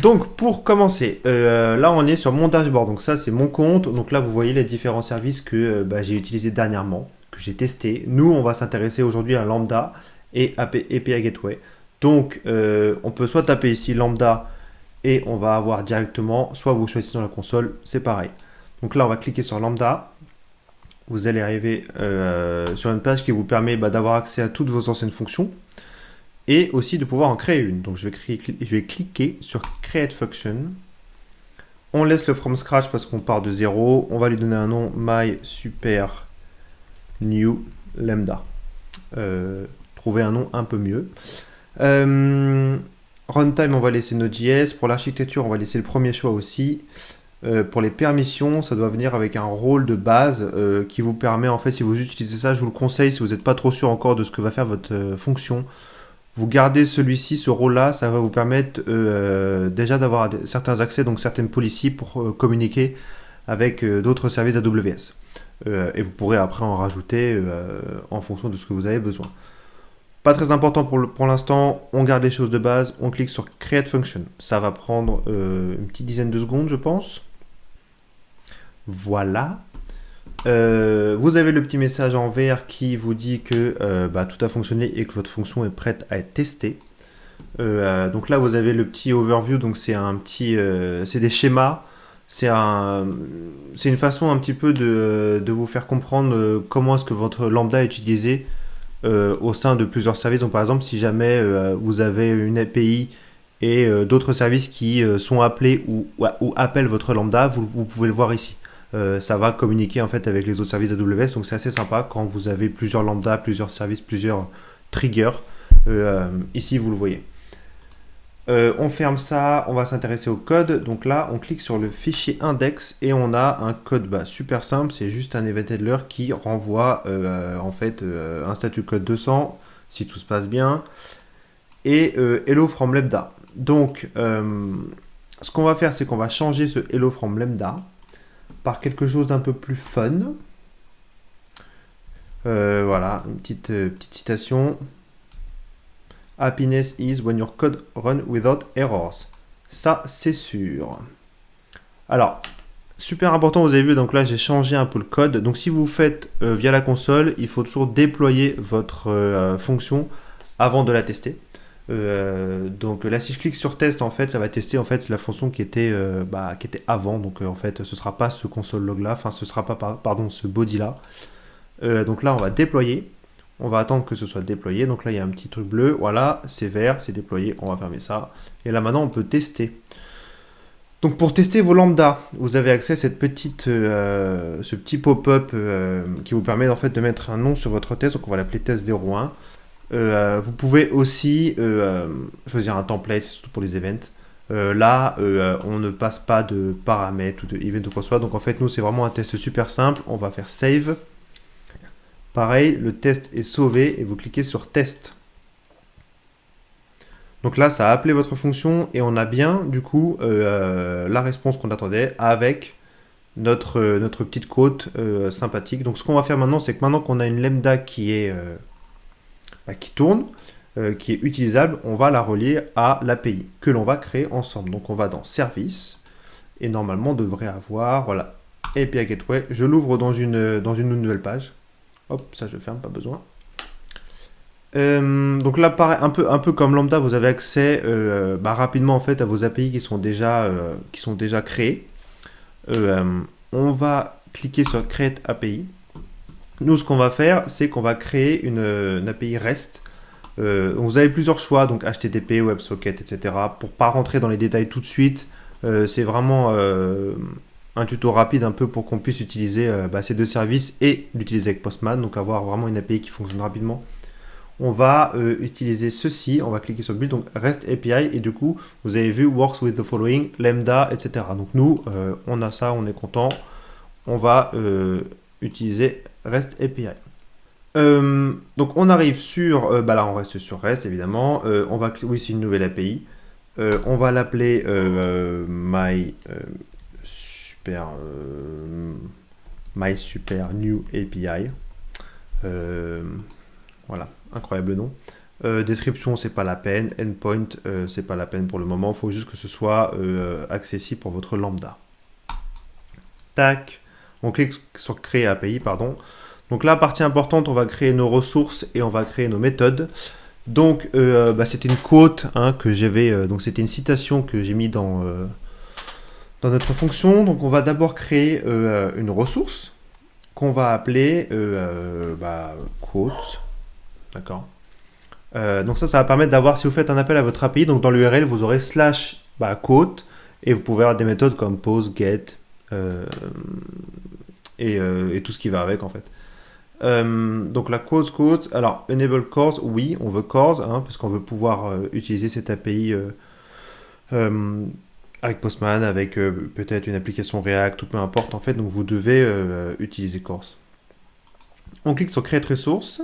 Donc pour commencer, là on est sur mon dashboard, donc ça c'est mon compte, donc là vous voyez les différents services que j'ai utilisés dernièrement, que j'ai testé. Nous on va s'intéresser aujourd'hui à Lambda et API Gateway. Donc on peut soit taper ici Lambda et on va avoir directement, soit vous choisissez dans la console, c'est pareil. Donc là on va cliquer sur Lambda, vous allez arriver sur une page qui vous permet d'avoir accès à toutes vos anciennes fonctions et aussi de pouvoir en créer une. Donc je vais cliquer sur Create Function. On laisse le from scratch parce qu'on part de zéro. On va lui donner un nom My Super New Lambda. Trouver un nom un peu mieux. Runtime, on va laisser Node.js. Pour l'architecture, on va laisser le premier choix aussi. Pour les permissions, ça doit venir avec un rôle de base qui vous permet, en fait, si vous utilisez ça, je vous le conseille, si vous n'êtes pas trop sûr encore de ce que va faire votre fonction, vous gardez celui-ci, ce rôle-là, ça va vous permettre déjà d'avoir certains accès, donc certaines policies pour communiquer avec d'autres services AWS. Et vous pourrez après en rajouter en fonction de ce que vous avez besoin. Pas très important pour l'instant, on garde les choses de base, on clique sur Create Function. Ça va prendre une petite dizaine de secondes, je pense. Voilà. Vous avez le petit message en vert qui vous dit que tout a fonctionné et que votre fonction est prête à être testée. Donc là, vous avez le petit overview, donc c'est c'est des schémas. C'est une façon un petit peu de vous faire comprendre comment est-ce que votre lambda est utilisé au sein de plusieurs services. Donc par exemple, si jamais vous avez une API et d'autres services qui sont appelés ou appellent votre lambda, vous pouvez le voir ici. Ça va communiquer en fait avec les autres services AWS, donc c'est assez sympa quand vous avez plusieurs lambda, plusieurs services, plusieurs triggers. Ici, vous le voyez. On ferme ça, on va s'intéresser au code. Donc là, on clique sur le fichier index et on a un code super simple. C'est juste un event handler qui renvoie en fait un statut code 200 si tout se passe bien et hello from lambda. Donc, ce qu'on va faire, c'est qu'on va changer ce hello from lambda par quelque chose d'un peu plus fun. Voilà, une petite citation. Happiness is when your code run without errors. Ça, c'est sûr. Alors, super important, vous avez vu, donc là, j'ai changé un peu le code. Donc, si vous faites via la console, il faut toujours déployer votre fonction avant de la tester. Donc là, si je clique sur test, en fait, ça va tester en fait la fonction qui était avant. Donc en fait, ce sera pas ce console log là, enfin ce sera pas ce body là. Donc là, on va déployer. On va attendre que ce soit déployé. Donc là, il y a un petit truc bleu. Voilà, c'est vert, c'est déployé. On va fermer ça. Et là, maintenant, on peut tester. Donc pour tester vos lambda, vous avez accès à ce petit pop-up qui vous permet en fait de mettre un nom sur votre test. Donc on va l'appeler test 01. Vous pouvez aussi choisir un template, surtout pour les events. Là, on ne passe pas de paramètres ou de event ou quoi que ce soit. Donc en fait, nous, c'est vraiment un test super simple. On va faire save. Pareil, le test est sauvé et vous cliquez sur test. Donc là, ça a appelé votre fonction et on a bien, du coup, la réponse qu'on attendait avec notre petite quote sympathique. Donc ce qu'on va faire maintenant, c'est que maintenant qu'on a une lambda qui tourne, qui est utilisable, on va la relier à l'API que l'on va créer ensemble. Donc on va dans Service et normalement on devrait avoir, voilà, API Gateway. Je l'ouvre dans une nouvelle page. Hop, ça je ferme, pas besoin. Donc là, pareil, un peu comme Lambda, vous avez accès rapidement en fait à vos API qui sont déjà créés. On va cliquer sur Create API. Nous, ce qu'on va faire, c'est qu'on va créer une API REST. Vous avez plusieurs choix, donc HTTP, WebSocket, etc. Pour pas rentrer dans les détails tout de suite, c'est vraiment un tuto rapide un peu pour qu'on puisse utiliser ces deux services et l'utiliser avec Postman, donc avoir vraiment une API qui fonctionne rapidement. On va utiliser ceci, on va cliquer sur Build, donc REST API, et du coup, vous avez vu Works with the following, Lambda, etc. Donc nous, on a ça, on est content. On va utiliser REST API. Donc on arrive sur, là on reste sur REST évidemment, oui c'est une nouvelle API, on va l'appeler My Super New API, voilà, incroyable nom. Description, c'est pas la peine. Endpoint, c'est pas la peine pour le moment. Il faut juste que ce soit accessible pour votre lambda. Tac. On clique sur créer API, pardon. Donc là, partie importante, on va créer nos ressources et on va créer nos méthodes. Donc, c'était une quote que j'avais. Donc, c'était une citation que j'ai mis dans notre fonction. Donc, on va d'abord créer une ressource qu'on va appeler quote. D'accord. Donc ça va permettre d'avoir, si vous faites un appel à votre API, donc dans l'URL, vous aurez / quote, et vous pouvez avoir des méthodes comme pose, get, et tout ce qui va avec en fait. Donc la quote, alors enable cores, oui, on veut cores, parce qu'on veut pouvoir utiliser cette API avec Postman, avec peut-être une application React, ou peu importe en fait, donc vous devez utiliser cores. On clique sur create resource.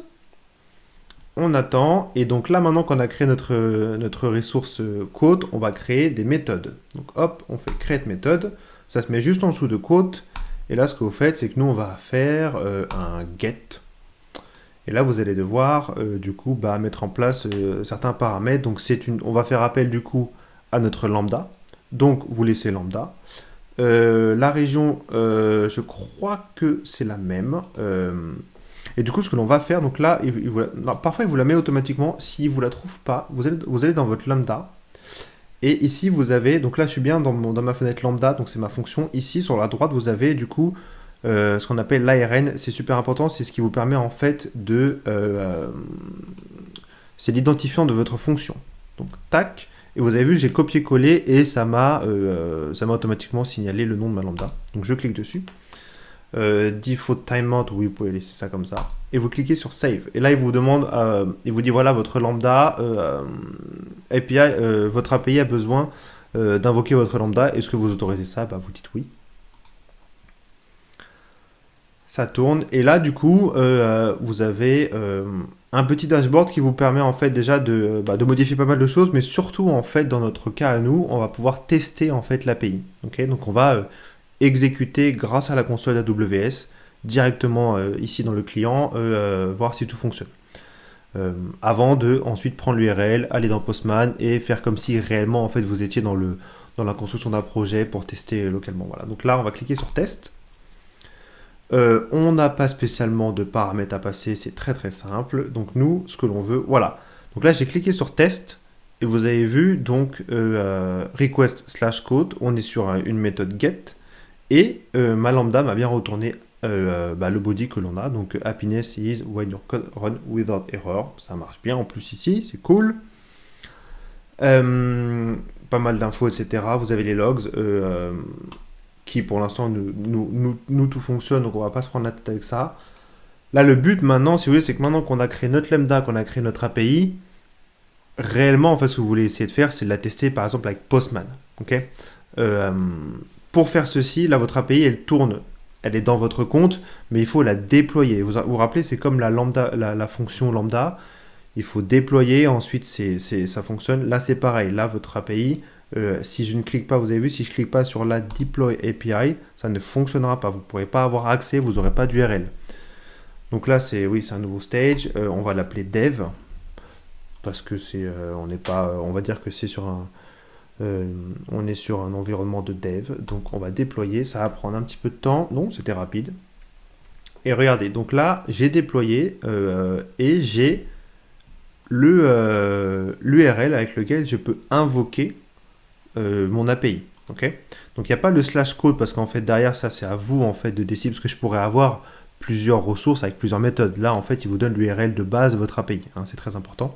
On attend, et donc là maintenant qu'on a créé notre ressource quote, on va créer des méthodes. Donc hop, on fait create méthode, ça se met juste en dessous de quote, et là ce que vous faites, c'est que nous on va faire un get, et là vous allez devoir du coup mettre en place certains paramètres. Donc on va faire appel du coup à notre lambda, donc vous laissez lambda. La région, je crois que c'est la même. Et du coup, ce que l'on va faire, donc là, parfois il vous la met automatiquement. Si vous ne la trouvez pas, vous allez dans votre lambda. Et ici, vous avez, donc là, je suis bien dans ma fenêtre lambda, donc c'est ma fonction. Ici, sur la droite, vous avez du coup ce qu'on appelle l'ARN. C'est super important, c'est ce qui vous permet en fait de... c'est l'identifiant de votre fonction. Donc, tac. Et vous avez vu, j'ai copié-collé et ça m'a automatiquement signalé le nom de ma lambda. Donc, je clique dessus. Default timeout, oui, vous pouvez laisser ça comme ça. Et vous cliquez sur Save. Et là, il vous demande, il vous dit voilà, votre lambda API, votre API a besoin d'invoquer votre lambda. Est-ce que vous autorisez ça? Vous dites oui. Ça tourne. Et là, du coup, vous avez un petit dashboard qui vous permet en fait déjà de modifier pas mal de choses, mais surtout en fait dans notre cas à nous, on va pouvoir tester en fait l'API. Okay, donc on va exécuter grâce à la console AWS directement ici dans le client, voir si tout fonctionne. Avant de ensuite prendre l'URL, aller dans Postman et faire comme si réellement en fait vous étiez dans la construction d'un projet pour tester localement. Voilà. Donc là on va cliquer sur test. On n'a pas spécialement de paramètres à passer, c'est très très simple. Donc nous, ce que l'on veut, voilà. Donc là j'ai cliqué sur test. Et vous avez vu donc request / quote, on est sur une méthode get. Et ma lambda m'a bien retourné le body que l'on a. Donc happiness is when your code run without error. Ça marche bien en plus ici, c'est cool. Pas mal d'infos, etc. Vous avez les logs qui pour l'instant nous tout fonctionne, donc on va pas se prendre la tête avec ça. Là le but maintenant, si vous voulez, c'est que maintenant qu'on a créé notre lambda, qu'on a créé notre API, réellement en fait ce que vous voulez essayer de faire, c'est de la tester par exemple avec Postman. Okay, pour faire ceci, là, votre API, elle tourne, elle est dans votre compte, mais il faut la déployer. Vous vous rappelez, c'est comme la fonction lambda. Il faut déployer, ensuite ça fonctionne. Là, c'est pareil. Là, votre API, si je ne clique pas, vous avez vu, si je ne clique pas sur la deploy API, ça ne fonctionnera pas. Vous ne pourrez pas avoir accès, vous n'aurez pas d'URL. Donc là, c'est un nouveau stage. On va l'appeler dev, parce que on va dire que c'est sur on est sur un environnement de dev, donc on va déployer, ça va prendre un petit peu de temps, non, c'était rapide. Et regardez, donc là, j'ai déployé et j'ai l'URL avec lequel je peux invoquer mon API. Okay, donc il n'y a pas le / code parce qu'en fait derrière ça c'est à vous en fait de décider, parce que je pourrais avoir plusieurs ressources avec plusieurs méthodes. Là en fait il vous donne l'URL de base de votre API, c'est très important.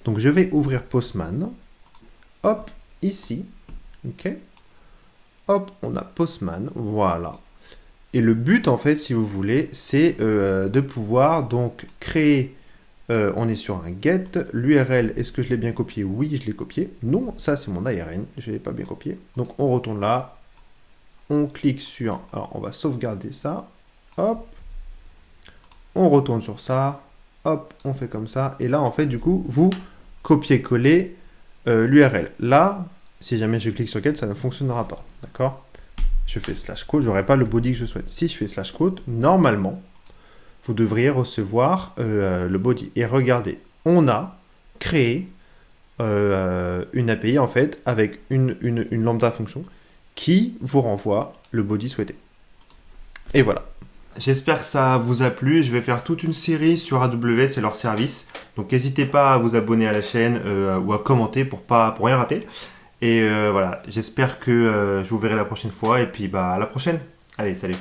Donc je vais ouvrir Postman, hop, ici, ok, hop, on a Postman, voilà. Et le but, en fait, si vous voulez, c'est de pouvoir donc créer, on est sur un get, l'URL, est-ce que je l'ai bien copié? Oui, je l'ai copié. Non, ça c'est mon ARN, je ne l'ai pas bien copié. Donc on retourne là, on clique sur, alors on va sauvegarder ça, hop, on retourne sur ça, hop, on fait comme ça, et là, en fait, du coup, vous copiez-collez l'URL. Là, si jamais je clique sur get, ça ne fonctionnera pas. D'accord? Je fais / code, je n'aurai pas le body que je souhaite. Si je fais / code, normalement, vous devriez recevoir le body. Et regardez, on a créer une API en fait avec une lambda fonction qui vous renvoie le body souhaité. Et voilà. J'espère que ça vous a plu. Je vais faire toute une série sur AWS et leurs services. Donc n'hésitez pas à vous abonner à la chaîne ou à commenter pour rien rater. Et voilà, j'espère que je vous verrai la prochaine fois. Et puis bah à la prochaine. Allez, salut.